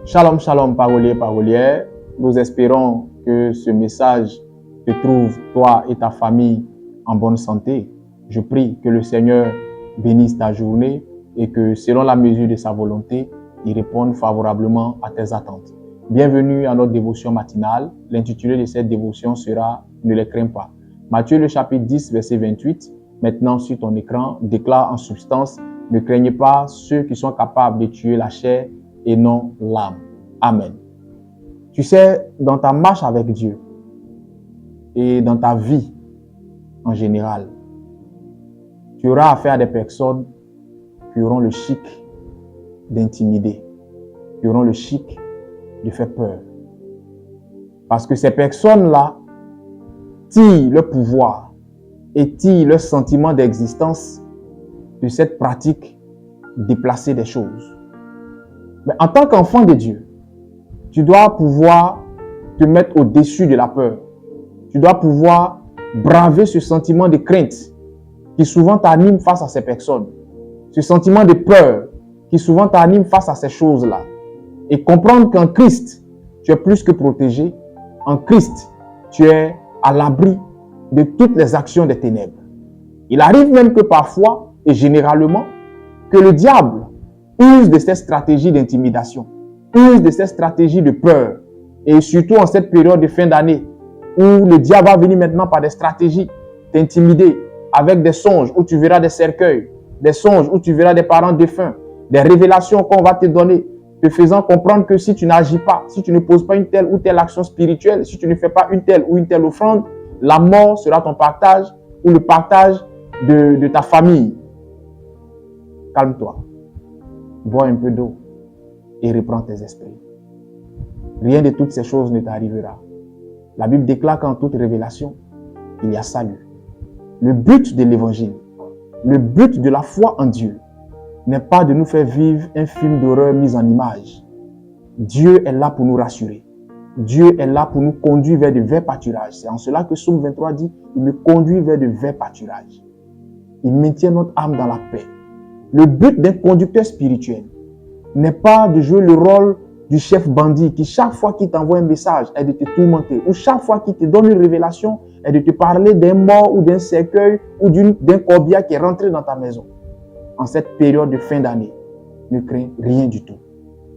Shalom, shalom, paroliers, parolières. Nous espérons que ce message te trouve, toi et ta famille, en bonne santé. Je prie que le Seigneur bénisse ta journée et que, selon la mesure de sa volonté, il réponde favorablement à tes attentes. Bienvenue à notre dévotion matinale. L'intitulé de cette dévotion sera « Ne les crains pas ». Matthieu, le chapitre 10, verset 28, maintenant sur ton écran, déclare en substance « Ne craignez pas ceux qui sont capables de tuer la chair et non l'âme. » Amen. Tu sais, dans ta marche avec Dieu et dans ta vie en général, tu auras affaire à des personnes qui auront le chic d'intimider, qui auront le chic de faire peur. Parce que ces personnes-là tirent leur pouvoir et tirent leur sentiment d'existence de cette pratique déplacée des choses. Mais en tant qu'enfant de Dieu, tu dois pouvoir te mettre au-dessus de la peur. Tu dois pouvoir braver ce sentiment de crainte qui souvent t'anime face à ces personnes. Ce sentiment de peur qui souvent t'anime face à ces choses-là. Et comprendre qu'en Christ, tu es plus que protégé. En Christ, tu es à l'abri de toutes les actions des ténèbres. Il arrive même que parfois, et généralement, que le diable use de ces stratégies d'intimidation, use de ces stratégies de peur, et surtout en cette période de fin d'année, où le diable va venir maintenant par des stratégies t'intimider avec des songes où tu verras des cercueils, des songes où tu verras des parents défunts, des révélations qu'on va te donner, te faisant comprendre que si tu n'agis pas, si tu ne poses pas une telle ou telle action spirituelle, si tu ne fais pas une telle ou une telle offrande, la mort sera ton partage ou le partage de ta famille. Calme-toi. Bois un peu d'eau et reprends tes esprits. Rien de toutes ces choses ne t'arrivera. La Bible déclare qu'en toute révélation, il y a salut. Le but de l'évangile, le but de la foi en Dieu, n'est pas de nous faire vivre un film d'horreur mis en image. Dieu est là pour nous rassurer. Dieu est là pour nous conduire vers de verts pâturages. C'est en cela que Psaume 23 dit, il me conduit vers de verts pâturages. Il maintient notre âme dans la paix. Le but d'un conducteur spirituel n'est pas de jouer le rôle du chef bandit qui, chaque fois qu'il t'envoie un message, est de te tourmenter, ou chaque fois qu'il te donne une révélation, est de te parler d'un mort ou d'un cercueil ou d'un corbillard qui est rentré dans ta maison. En cette période de fin d'année, ne crains rien du tout.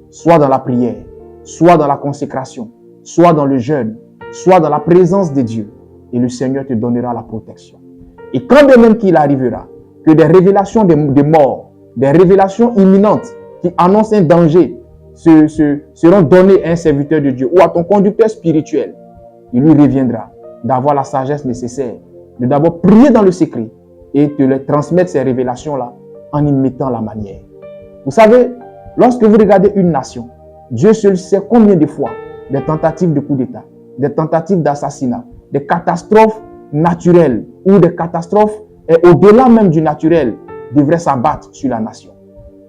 Soit dans la prière, soit dans la consécration, soit dans le jeûne, soit dans la présence de Dieu, et le Seigneur te donnera la protection. Et quand de même qu'il arrivera que des révélations de mort, des révélations imminentes qui annoncent un danger seront données à un serviteur de Dieu ou à ton conducteur spirituel, il lui reviendra d'avoir la sagesse nécessaire, de d'abord prier dans le secret et te les transmettre ces révélations-là en y mettant la manière. Vous savez, lorsque vous regardez une nation, Dieu seul sait combien de fois des tentatives de coup d'État, des tentatives d'assassinat, des catastrophes naturelles ou des catastrophes au-delà même du naturel devraient s'abattre sur la nation.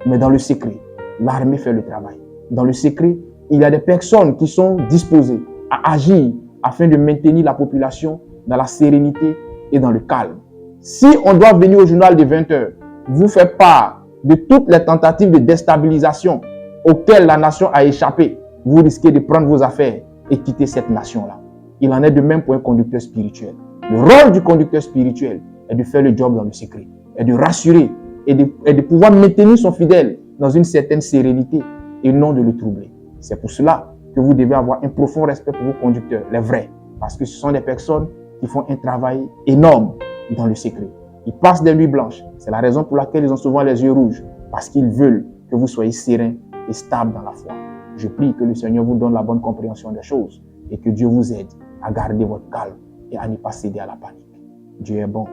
Mais dans le secret, l'armée fait le travail. Dans le secret, il y a des personnes qui sont disposées à agir afin de maintenir la population dans la sérénité et dans le calme. Si on doit venir au journal de 20 heures, vous faire part de toutes les tentatives de déstabilisation auxquelles la nation a échappé, vous risquez de prendre vos affaires et quitter cette nation-là. Il en est de même pour un conducteur spirituel. Le rôle du conducteur spirituel est de faire le job dans le secret, est de rassurer et de pouvoir maintenir son fidèle dans une certaine sérénité et non de le troubler. C'est pour cela que vous devez avoir un profond respect pour vos conducteurs, les vrais, parce que ce sont des personnes qui font un travail énorme dans le secret. Ils passent des nuits blanches. C'est la raison pour laquelle ils ont souvent les yeux rouges, parce qu'ils veulent que vous soyez serein et stable dans la foi. Je prie que le Seigneur vous donne la bonne compréhension des choses et que Dieu vous aide à garder votre calme et à ne pas céder à la panique. Dieu est bon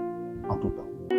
en tout temps.